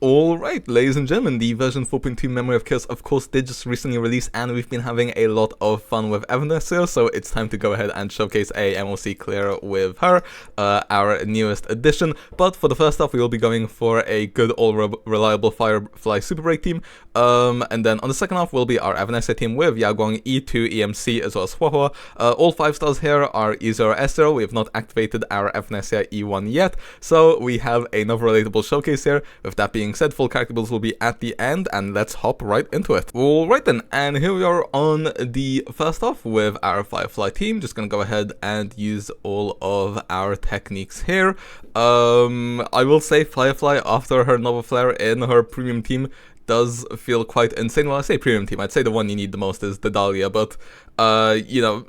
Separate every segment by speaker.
Speaker 1: Alright, ladies and gentlemen, the version 4.2 Memory of Chaos of course did just recently release, and we've been having a lot of fun with EVANESCIA, so it's time to go ahead and showcase a MOC clear with her, our newest addition. But for the first off, we will be going for a good all-reliable Firefly Super Break team, and then on the second half will be our EVANESCIA team with Yaoguang, E2, EMC, as well as Huohuo. All 5 stars here are E0S0. We have not activated our EVANESCIA E1 yet, so we have another relatable showcase here. With that being said, full character builds will be at the end, and let's hop right into it. Alright then, and here we are on the first off with our Firefly team. Just gonna go ahead and use all of our techniques here. I will say Firefly, after her Nova Flare in her premium team, does feel quite insane. Well, I say premium team, I'd say the one you need the most is the Dahlia, but you know,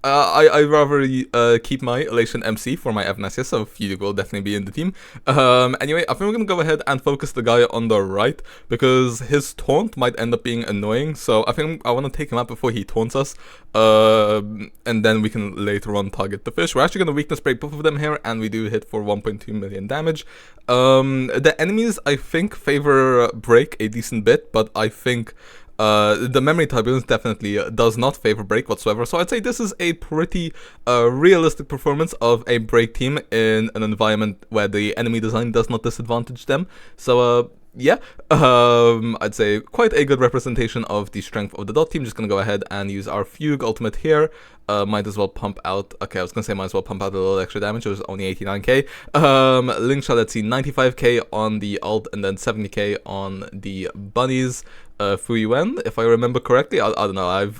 Speaker 1: I'd rather keep my Elation MC for my EVANESCIA, so Fugue will definitely be in the team. Anyway, I think we're gonna go ahead and focus the guy on the right, because his taunt might end up being annoying, so I think I want to take him out before he taunts us, and then we can later on target the fish. We're actually gonna weakness break both of them here, and we do hit for 1.2 million damage. The enemies, I think, favor break a decent bit, but I think the memory turbulence definitely does not favor break whatsoever, so I'd say this is a pretty realistic performance of a break team in an environment where the enemy design does not disadvantage them. So yeah, I'd say quite a good representation of the strength of the dot team. Just gonna go ahead and use our Fugue ultimate here. Might as well pump out, okay, I was gonna say might as well pump out a little extra damage. It was only 89k. Lingsha, let's see, 95k on the ult, and then 70k on the bunnies. Fugue, if I remember correctly. I don't know,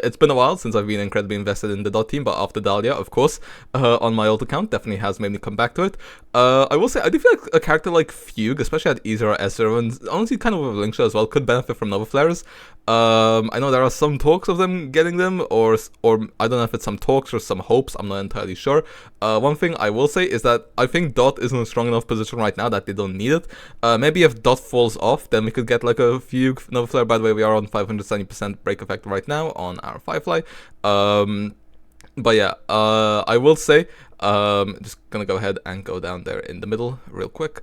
Speaker 1: it's been a while since I've been incredibly invested in the dot team, but after Dahlia, of course, on my old account, definitely has made me come back to it. I will say, I do feel like a character like Fugue, especially at E0S0, and honestly kind of with Lingsha as well, could benefit from Nova Flares. I know there are some talks of them getting them, or I don't know if it's some talks or some hopes, I'm not entirely sure. One thing I will say is that I think Dot is in a strong enough position right now that they don't need it. Maybe if Dot falls off, then we could get like a Fugue Nova Flare. By the way, we are on 570% break effect right now on our Firefly. But yeah, I will say, just gonna go ahead and go down there in the middle real quick.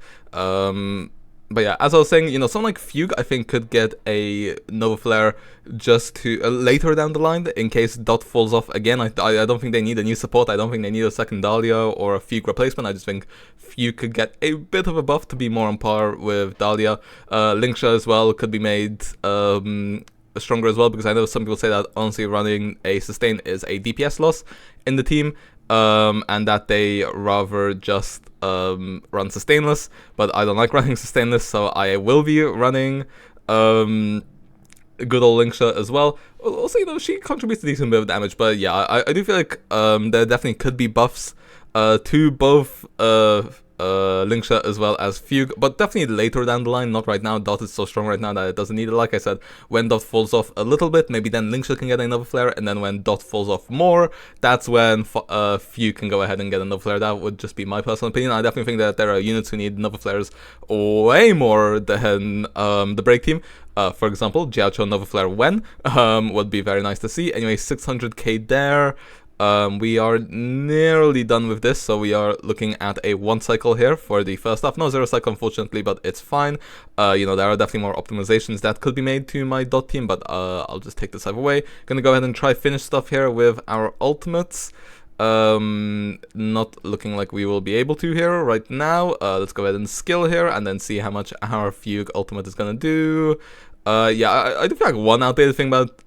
Speaker 1: But yeah, as I was saying, you know, someone like Fugue, I think, could get a Nova Flare just to later down the line in case Dot falls off again. I don't think they need a new support. I don't think they need a second Dahlia or a Fugue replacement. I just think Fugue could get a bit of a buff to be more on par with Dahlia. Lingsha as well could be made stronger as well, because I know some people say that honestly running a sustain is a DPS loss in the team, and that they rather just run sustainless, but I don't like running sustainless, so I will be running good old Lingsha as well. Also, you know, she contributes a decent bit of damage, but yeah, I do feel like there definitely could be buffs to both Lingsha as well as Fugue, but definitely later down the line, not right now. Dot is so strong right now that it doesn't need it. Like I said, when Dot falls off a little bit, maybe then Lingsha can get another flare, and then when Dot falls off more, that's when Fugue can go ahead and get another flare. That would just be my personal opinion. I definitely think that there are units who need Nova Flares way more than the break team. For example, Jiaocho Nova Flare Wen would be very nice to see. Anyway, 600k there. We are nearly done with this, so we are looking at a 1 cycle here for the first half. No 0 cycle, unfortunately, but it's fine. You know, there are definitely more optimizations that could be made to my dot team, but I'll just take this out of the way. Gonna go ahead and try finish stuff here with our ultimates. Not looking like we will be able to here right now. Let's go ahead and skill here, and then see how much our Fugue ultimate is gonna do. Yeah, I do feel like one outdated thing about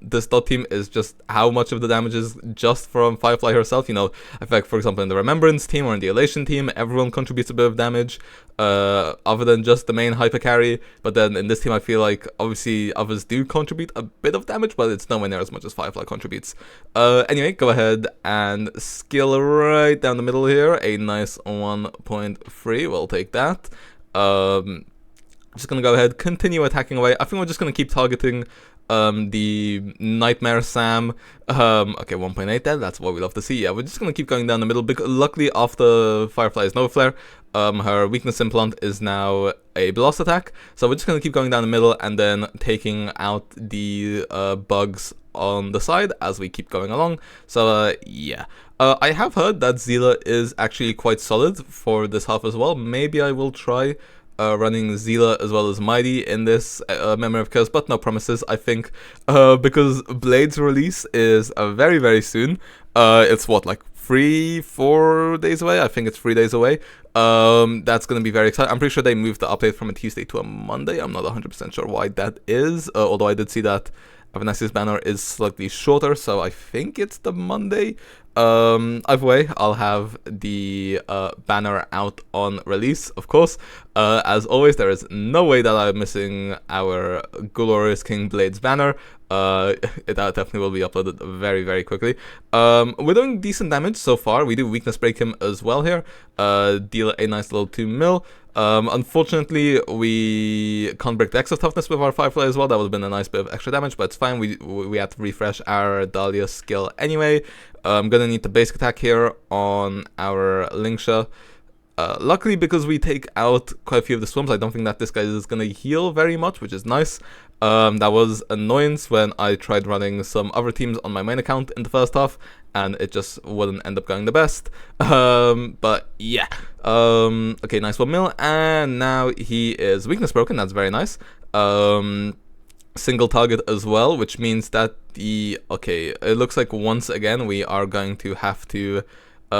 Speaker 1: this dot team is just how much of the damage is just from Firefly herself. You know, I feel like, for example, in the Remembrance team or in the Elation team, everyone contributes a bit of damage, other than just the main hyper carry. But then in this team, I feel like obviously others do contribute a bit of damage, but it's nowhere near as much as Firefly contributes. Anyway, go ahead and skill right down the middle here. A nice 1.3, we'll take that. Just gonna go ahead, continue attacking away. I think we're just gonna keep targeting the Nightmare Sam. Okay, 1.8 there, that's what we love to see. Yeah, we're just gonna keep going down the middle. Luckily, after Firefly's Nova Flare, her weakness implant is now a blast attack. So we're just gonna keep going down the middle and then taking out the bugs on the side as we keep going along. So yeah, I have heard that Zila is actually quite solid for this half as well. Maybe I will try running Zila as well as Mighty in this Memory of Chaos, but no promises, I think, because Blade's release is very, very soon. It's what, like 4 days away? I think it's 3 days away. That's gonna be very exciting. I'm pretty sure they moved the update from a Tuesday to a Monday. I'm not 100% sure why that is, although I did see that Evanesia's banner is slightly shorter, so I think it's the Monday. Either way, I'll have the banner out on release, of course. As always, there is no way that I'm missing our Glorious King Blade's banner. That definitely will be uploaded very, very quickly. We're doing decent damage so far. We do weakness break him as well here. Deal a nice little 2 mil. Unfortunately, we can't break the extra toughness with our Firefly as well. That would have been a nice bit of extra damage, but it's fine. We have to refresh our Dahlia skill anyway. I'm gonna need the basic attack here on our Lingsha. Luckily, because we take out quite a few of the swarms, I don't think that this guy is gonna heal very much, which is nice. That was annoyance when I tried running some other teams on my main account in the first half, and it just wouldn't end up going the best. But yeah. Okay, nice 1 mil, and now he is weakness broken. That's very nice. Single target as well, which means that okay, it looks like once again we are going to have to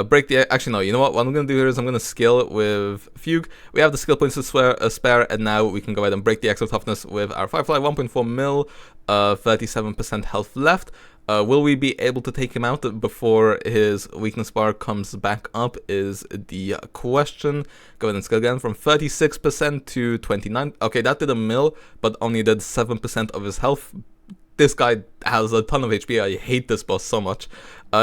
Speaker 1: break the... Actually, no, you know what I'm going to do here is I'm going to skill with Fugue. We have the skill points to spare, and now we can go ahead and break the extra toughness with our Firefly. 1.4 mil, 37% health left. Will we be able to take him out before his weakness bar comes back up is the question. Go ahead and skill again from 36% to 29. Okay, that did a mil, but only did 7% of his health. This guy has a ton of HP. I hate this boss so much.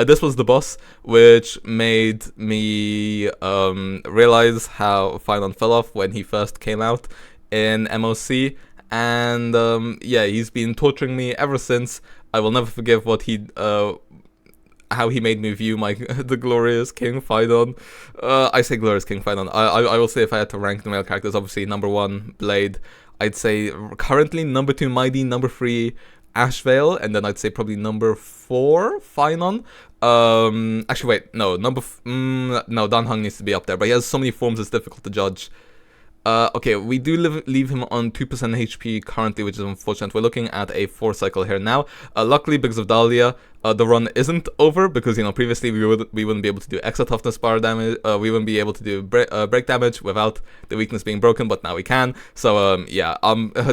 Speaker 1: This was the boss which made me realize how Finon fell off when he first came out in MOC. And yeah, he's been torturing me ever since. I will never forgive what how he made me view the glorious King Finon. I say glorious King Finon. I will say if I had to rank the male characters, obviously number 1 Blade. I'd say currently number 2 Mighty, number 3 Ashvale, and then I'd say probably number 4 Finon. Actually, wait, no, no, Dan Hung needs to be up there, but he has so many forms it's difficult to judge. Okay, we do leave him on 2% HP currently, which is unfortunate. We're looking at a 4 cycle here now. Luckily, because of Dahlia, the run isn't over, because, you know, previously we wouldn't be able to do extra toughness bar damage, we wouldn't be able to do break damage without the weakness being broken, but now we can. So, yeah,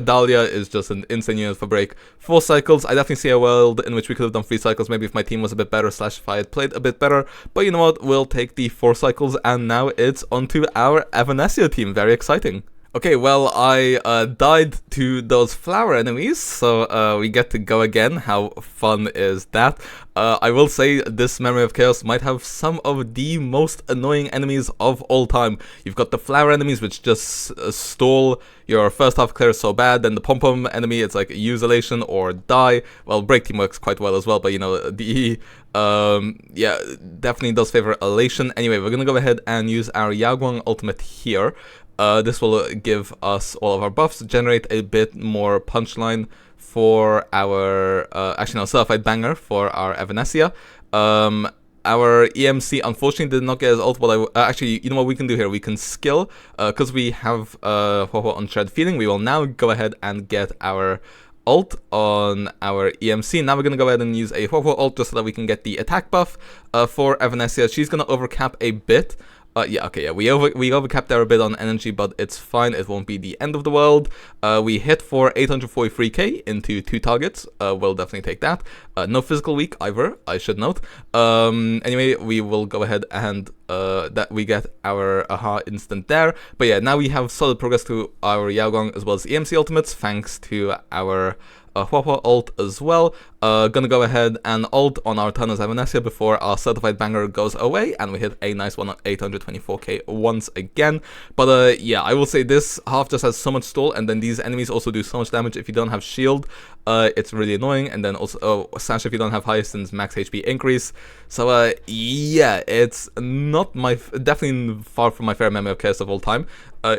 Speaker 1: Dahlia is just an insane unit for break. 4 cycles, I definitely see a world in which we could have done 3 cycles, maybe if my team was a bit better, / if I had played a bit better, but you know what, we'll take the 4 cycles, and now it's onto our Evanesia team. Very exciting. Okay, well, I died to those flower enemies, so we get to go again. How fun is that? I will say this Memory of Chaos might have some of the most annoying enemies of all time. You've got the flower enemies, which just stall your first half clear so bad. Then the pom-pom enemy, it's like use Elation or die. Well, break team works quite well as well, but you know, yeah, definitely does favor Elation. Anyway, we're gonna go ahead and use our Yaoguang ultimate here. This will give us all of our buffs, generate a bit more punchline for our, actually no, Certified Banger for our Evanesia. Our EMC unfortunately did not get his ult, but actually, you know what we can do here? We can skill, because we have Huohuo on Shred Feeling. We will now go ahead and get our ult on our EMC. Now we're going to go ahead and use a Huohuo ult just so that we can get the attack buff for Evanesia. She's going to overcap a bit. Yeah, okay, yeah, we overcapped there a bit on energy, but it's fine, it won't be the end of the world. We hit for 843k into 2 targets, we'll definitely take that. No physical weak either, I should note. Anyway, we will go ahead and that we get our aha instant there. But yeah, now we have solid progress to our Yaoguang as well as EMC ultimates, thanks to our Huohuo ult as well. Gonna go ahead and ult on our turn as Evanesia before our Certified Banger goes away, and we hit a nice one at 824k once again. But yeah, I will say this half just has so much stall, and then these enemies also do so much damage if you don't have shield. It's really annoying, and then also Sash if you don't have Hyacinth's max HP increase. So yeah, it's not definitely far from my favorite Memory of Chaos of all time.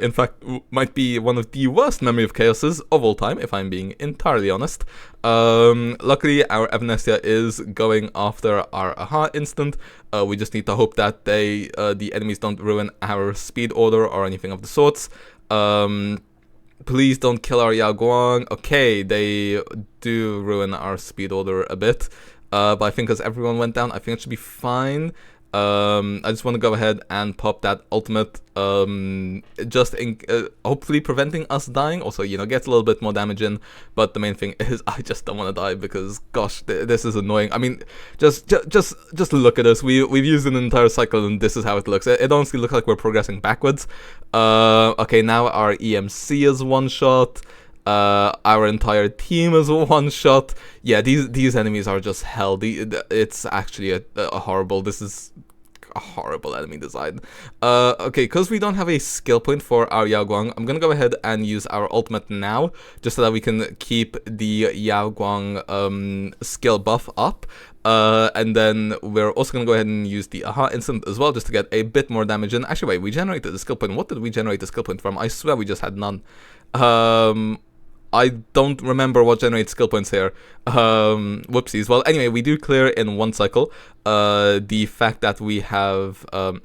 Speaker 1: In fact, might be one of the worst Memory of Chaoses of all time, if I'm being entirely honest. Luckily, our Evanesia is going after our aha instant. We just need to hope that the enemies don't ruin our speed order or anything of the sorts. Please don't kill our Yaoguang. Okay, they do ruin our speed order a bit. But I think as everyone went down, I think it should be fine. I just want to go ahead and pop that ultimate, just in, hopefully preventing us dying. Also, you know, gets a little bit more damage in, but the main thing is I just don't want to die because, gosh, this is annoying. I mean, just look at us. We've used an entire cycle and this is how it looks. It honestly looks like we're progressing backwards. Okay, now our EMC is one shot. Our entire team is one shot. Yeah, these enemies are just hell. It's actually a horrible. This is a horrible enemy design. Okay, because we don't have a skill point for our Yaoguang, I'm gonna go ahead and use our ultimate now, just so that we can keep the Yaoguang skill buff up. And then we're also going to go ahead and use the Aha instant as well, just to get a bit more damage in. Actually, wait, we generated the skill point. What did we generate the skill point from? I swear we just had none. I don't remember what generates skill points here. Whoopsies. Well, anyway, we do clear in one cycle. The fact that we have... I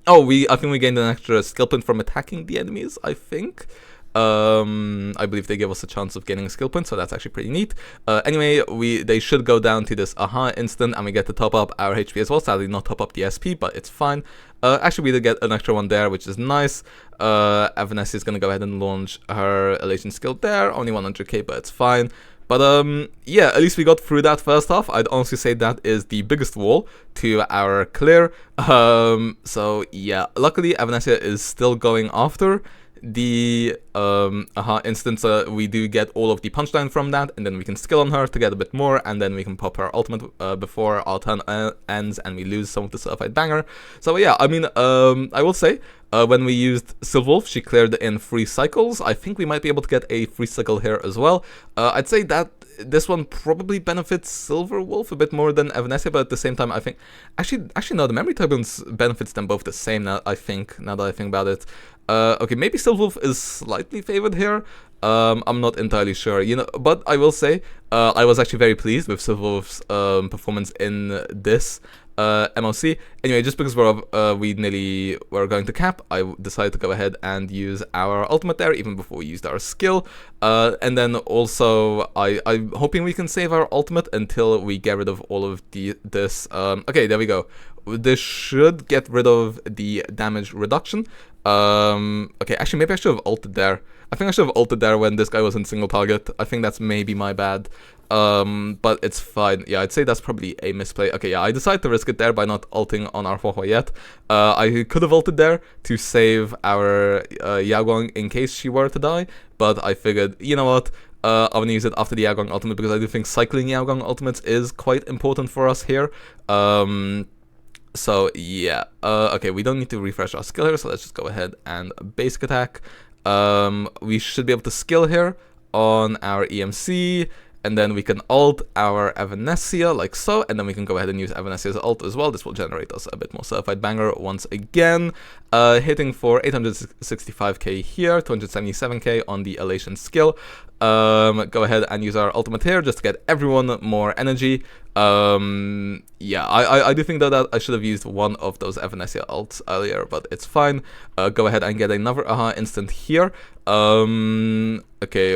Speaker 1: think we gained an extra skill point from attacking the enemies, I think. I believe they give us a chance of getting a skill point, so that's actually pretty neat. Anyway, they should go down to this Aha instant, and we get to top up our HP as well. Sadly, not top up the SP, but it's fine. Actually, we did get an extra one there, which is nice. Evanescia is going to go ahead and launch her Elation skill there. Only 100k, but it's fine. But yeah, at least we got through that first half. I'd honestly say that is the biggest wall to our clear. So yeah, luckily Evanescia is still going after the Aha instance. We do get all of the punchline from that, and then we can skill on her to get a bit more, and then we can pop her ultimate before our turn ends and we lose some of the certified banger. So yeah, I mean, I will say when we used Silverwolf, she cleared in 3 cycles. I think we might be able to get a 3 cycle here as well. I'd say that this one probably benefits Silverwolf a bit more than Evanescia, but at the same time, I think actually no, the memory turbulence benefits them both the same. Now that I think about it. Okay, maybe Silverwolf is slightly favored here. I'm not entirely sure, you know, but I will say I was actually very pleased with Silverwolf's performance in this MOC. Anyway, just because we nearly were going to cap, I decided to go ahead and use our ultimate there, even before we used our skill. And then also, I'm hoping we can save our ultimate until we get rid of all of this. Okay, there we go. This should get rid of the damage reduction. Okay, actually, maybe I should have ulted there. I think I should have ulted there when this guy was in single target. I think that's maybe my bad. But it's fine. Yeah, I'd say that's probably a misplay. Okay, yeah, I decided to risk it there by not ulting on our Huohuo yet. I could have ulted there to save our Yaoguang in case she were to die, but I figured, you know what, I'm gonna use it after the Yaoguang ultimate, because I do think cycling Yaoguang ultimates is quite important for us here. So yeah, okay, we don't need to refresh our skill here, so let's just go ahead and basic attack. We should be able to skill here on our EMC, and then we can ult our Evanescia like so, and then we can go ahead and use Evanescia's ult as well. This will generate us a bit more certified banger once again, hitting for 865k here, 277k on the Elation skill. Go ahead and use our ultimate here just to get everyone more energy. Yeah, I do think though that I should have used one of those Evanescia ults earlier, but it's fine. Go ahead and get another Aha instant here. Okay,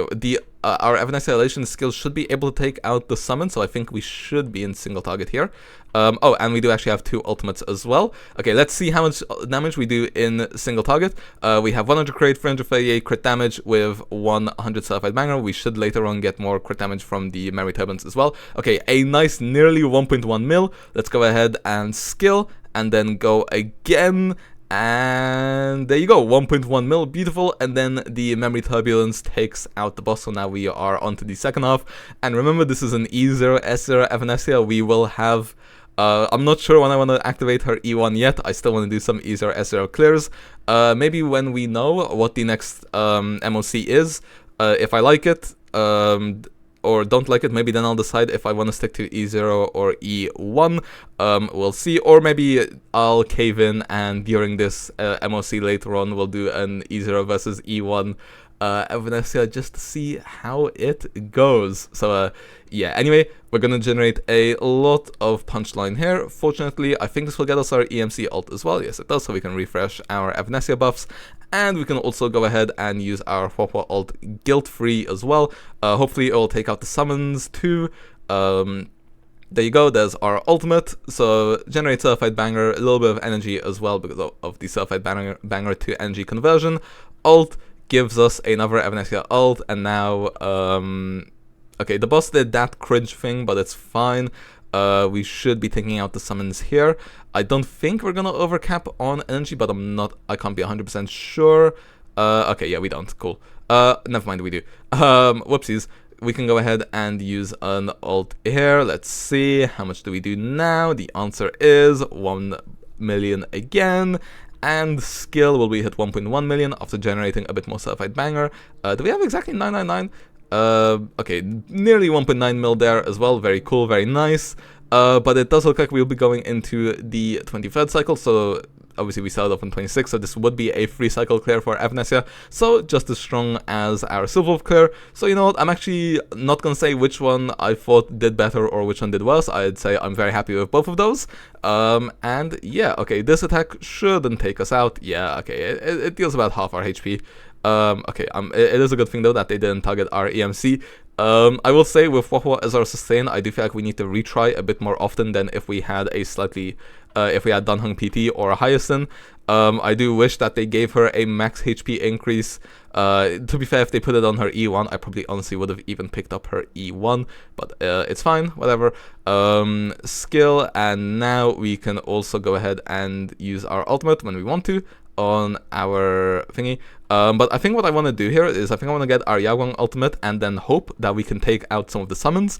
Speaker 1: our Evanescia Elation skill should be able to take out the summon, so I think we should be in single target here. Oh, and we do actually have 2 ultimates as well. Okay, let's see how much damage we do in single target. We have 100 crit, 338 crit damage with 100 certified banger. We should later on get more crit damage from the memory turbulence as well. Okay, a nice nearly 1.1 mil. Let's go ahead and skill, and then go again. And there you go, 1.1 mil, beautiful. And then the memory turbulence takes out the boss, so now we are on to the second half. And remember, this is an E0S0 Evanescia. We will have... I'm not sure when I want to activate her E1 yet. I still want to do some E0S0 clears. Maybe when we know what the next MOC is. If I like it, or don't like it, maybe then I'll decide if I want to stick to E0 or E1. We'll see. Or maybe I'll cave in, and during this MOC later on, we'll do an E0 versus E1 Evanescia just to see how it goes. So yeah, anyway, we're gonna generate a lot of punchline here. Fortunately, I think this will get us our EMC ult as well. Yes, it does, so we can refresh our Evanescia buffs. And we can also go ahead and use our Huohuo ult guilt-free as well. Hopefully it will take out the summons too. There you go, there's our ultimate. So generate Certified Banger, a little bit of energy as well because of the Certified Banger to energy conversion. Ult gives us another Evanescia ult, and now, okay, the boss did that cringe thing, but it's fine. We should be taking out the summons here. I don't think we're gonna overcap on energy, but I can't be 100% sure. Okay, yeah, we don't, cool. Never mind, we do. Whoopsies. We can go ahead and use an ult here. Let's see, how much do we do now? The answer is 1 million again. And skill will be hit 1.1 million after generating a bit more Certified Banger. Do we have exactly 999? Okay, nearly 1.9 mil there as well. Very cool, very nice. But it does look like we'll be going into the 23rd cycle, so obviously we started off in 26, so this would be a 3-cycle clear for Evanescia, so just as strong as our Silver clear. So you know what, I'm actually not gonna say which one I thought did better or which one did worse. I'd say I'm very happy with both of those. And yeah, okay, this attack shouldn't take us out. Yeah, okay, it deals about half our HP. Okay, it is a good thing though that they didn't target our EMC. I will say with Huohuo as our sustain, I do feel like we need to retry a bit more often than if we had a slightly, if we had Danheng PT or a Hyacinth. I do wish that they gave her a max HP increase. To be fair, if they put it on her E1, I probably honestly would have even picked up her E1, but it's fine, whatever. Skill, and now we can also go ahead and use our ultimate when we want to on our thingy. But I think what I want to do here is I think I want to get our Yaoguang ultimate and then hope that we can take out some of the summons.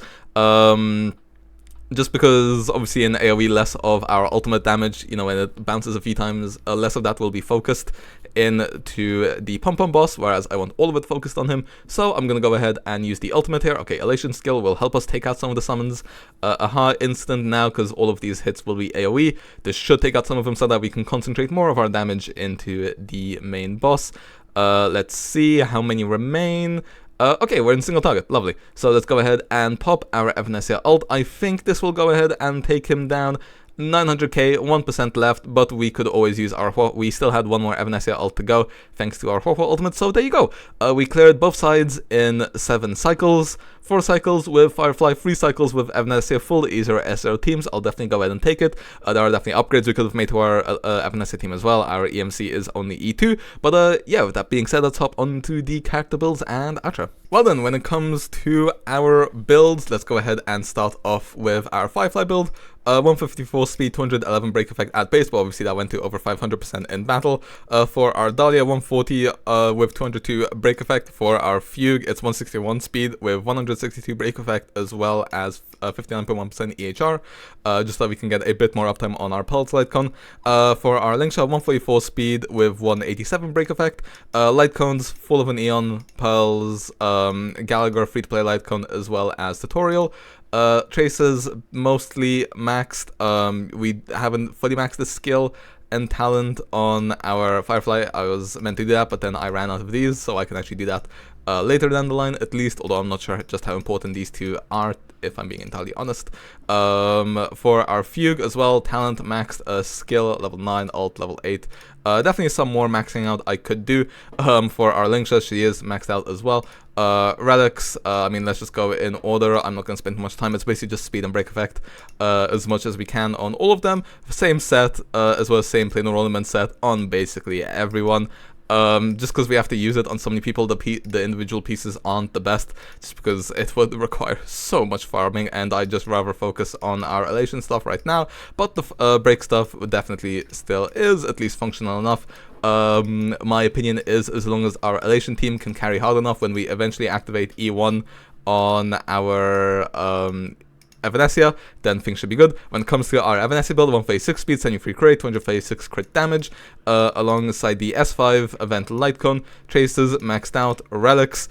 Speaker 1: Just because obviously in AoE less of our ultimate damage, you know, when it bounces a few times, less of that will be focused into the pom-pom boss, whereas I want all of it focused on him. So I'm gonna go ahead and use the ultimate here. Okay, Elation skill will help us take out some of the summons. Aha, instant now, because all of these hits will be AoE. This should take out some of them so that we can concentrate more of our damage into the main boss. Let's see how many remain. Okay, we're in single target, lovely. So let's go ahead and pop our Evanescia ult. I think this will go ahead and take him down. 900k, 1% left, but we could always use our we still had one more Evanescia ult to go, thanks to our Huohuo ultimate, so there you go. We cleared both sides in 7 cycles, 4 cycles with Firefly, 3 cycles with Evanescia, full E0S0 teams. I'll definitely go ahead and take it. There are definitely upgrades we could have made to our Evanescia team as well. Our EMC is only E2, but yeah, with that being said, let's hop onto the character builds and outro. Well then, when it comes to our builds, let's go ahead and start off with our Firefly build. 154 speed, 211 break effect at base, but obviously that went to over 500% in battle. For our Dahlia, 140 with 202 break effect. For our Fugue, it's 161 speed with 162 break effect, as well as 59.1% EHR, just so we can get a bit more uptime on our Pulse Lightcone. For our Lingsha, 144 speed with 187 break effect. Light cones, full of an Eon, Pearls, Gallagher free-to-play Lightcone, as well as Tutorial. Traces mostly maxed. We haven't fully maxed the skill and talent on our Firefly. I was meant to do that, but then I ran out of these, so I can actually do that later down the line at least, although I'm not sure just how important these two are, if I'm being entirely honest. For our Fugue as well, talent maxed, skill level 9, ult level 8. Definitely some more maxing out I could do. For our Lingsha, she is maxed out as well. Relics, I mean, let's just go in order. I'm not going to spend much time. It's basically just speed and break effect as much as we can on all of them. Same set, as well as same planar ornament set on basically everyone. Just because we have to use it on so many people, the individual pieces aren't the best, just because it would require so much farming, and I just rather focus on our Elation stuff right now. But the break stuff definitely still is at least functional enough. My opinion is, as long as our Elation team can carry hard enough when we eventually activate E1 on our Evanescia, then things should be good. When it comes to our Evanescia build, 156 speed, 73 crit, 256 crit damage, alongside the S5 event light cone, traces maxed out, relics.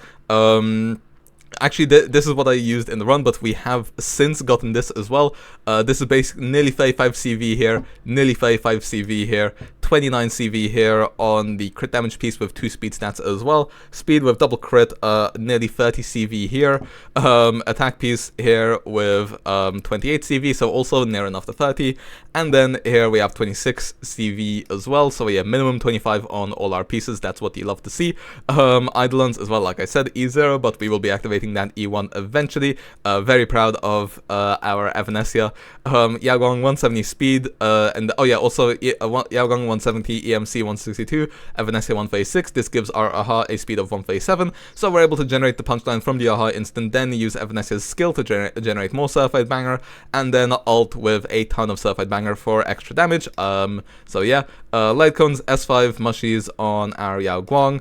Speaker 1: Actually, this is what I used in the run, but we have since gotten this as well. This is basically nearly 35 CV here, nearly 35 CV here, 29 CV here on the crit damage piece with 2 speed stats as well. Speed with double crit, nearly 30 CV here. Attack piece here with 28 CV, so also near enough to 30. And then here we have 26 CV as well, so yeah, minimum 25 on all our pieces. That's what you love to see. Eidolons as well, like I said, E0, but we will be activating that E1 eventually. Very proud of our EVANESCIA. Yaoguang 170 speed, and oh yeah, also Yaoguang 170, EMC 162, EVANESCIA 136. This gives our AHA a speed of 137, so we're able to generate the punchline from the AHA instant, then use EVANESCIA's skill to generate more Surfite Banger, and then ult with a ton of Surfite Banger for extra damage. So yeah, light cones, S5 mushies on our Yaoguang.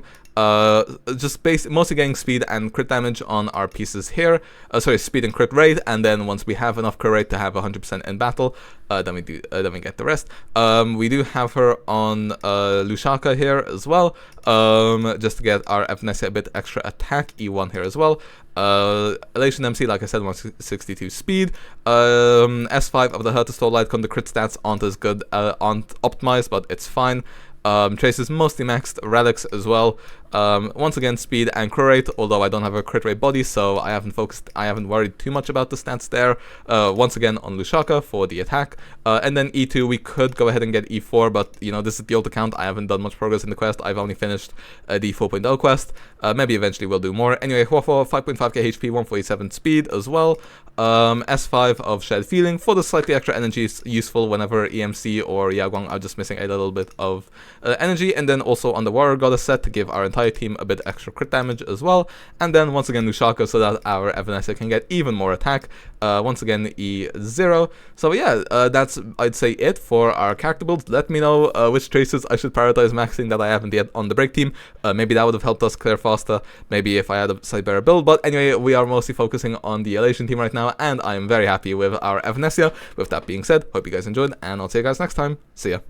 Speaker 1: Just mostly getting speed and crit damage on our pieces here. Sorry, speed and crit rate, and then once we have enough crit rate to have 100% in battle, then we get the rest. We do have her on Lushaka here as well, just to get our EVANESCIA a bit extra attack. E1 here as well. Elation MC, like I said, 162 speed. S5 of the Her to Store Lightcon. The crit stats aren't as good, aren't optimized, but it's fine. Traces mostly maxed, relics as well. Once again, speed and crit rate, although I don't have a crit rate body, so I haven't worried too much about the stats there. Once again on Lushaka for the attack. And then E2, we could go ahead and get E4, but you know, this is the old account. I haven't done much progress in the quest. I've only finished the 4.0 quest. Maybe eventually we'll do more. Anyway, Huohuo, 5.5k HP, 147 speed as well. S5 of Shared Feeling for the slightly extra energy, is useful whenever EMC or Yaoguang are just missing a little bit of energy. And then also on the Warrior Goddess set to give our entire team a bit extra crit damage as well. And then once again Lushaka so that our EVANESCIA can get even more attack. Once again E0. So yeah, that's I'd say it for our character builds. Let me know which traces I should prioritize maxing that I haven't yet on the break team. Maybe that would have helped us clear faster, maybe if I had a slightly better build. But anyway, we are mostly focusing on the Elation team right now, and I am very happy with our EVANESCIA. With that being said, hope you guys enjoyed, and I'll see you guys next time. See ya.